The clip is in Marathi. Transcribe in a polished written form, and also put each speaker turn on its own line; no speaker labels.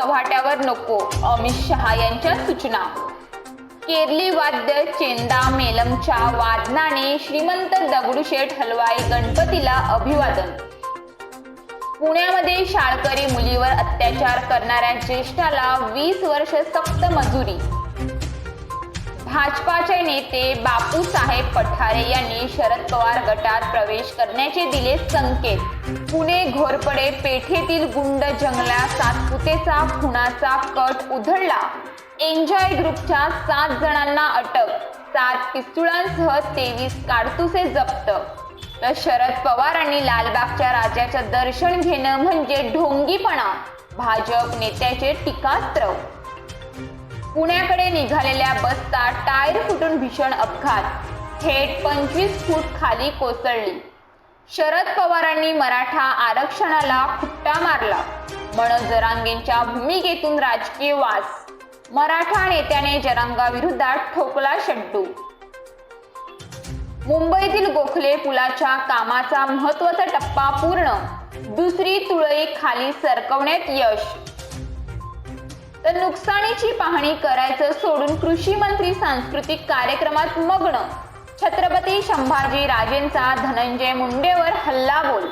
चव्हाट्यावर नको, अमित शहा यांच्या सूचना। केरली वाद्य चेंदा मेलमच्या वादनाने श्रीमंत दगडूशेठ हलवाई गणपतीला अभिवादन। पुण्यामध्ये शाळकरी मुलीवर अत्याचार करणाऱ्या ज्येष्ठाला 20 वर्ष सक्त मजुरी। भाजपाचे नेते बापूसाहेब पठारे यांनी शरद पवार गटात प्रवेश करण्याचे दिले संकेत। पुणे घोरपडे पेठेतील गुंड जंगला सातपुतेचा खुनाचा कट उधळला। एन्जॉय ग्रुपच्या 7 जणांना अटक, 7 पिस्तुलांसह 23 कारतुसे जप्त। तर शरद पवारांनी लालबागच्या राजाचं दर्शन घेणं म्हणजे ढोंगीपणा, भाजप नेत्याचे टीकास्त्र। पुण्याकडे निघालेल्या बसचा टायर फुटून भीषण अपघात, थेट 25 फूट खाली कोसळली। शरद पवारांनी मराठा आरक्षणाला खुट्टा मारला, मनोज जरांगेंच्या भूमिकेतून राजकीय वास। मराठा नेत्याने जरांगाविरोधात ठोकला शड्डू। मुंबईतील गोखले पुलाच्या कामाचा महत्त्वाचा टप्पा पूर्ण, दुसरी तुळई खाली सरकवण्यात यश। तर नुकसानीची पाहणी करायचं सोडून कृषी मंत्री सांस्कृतिक कार्यक्रमात मग्न, छत्रपती संभाजी राजेंचा धनंजय मुंडेवर हल्लाबोल।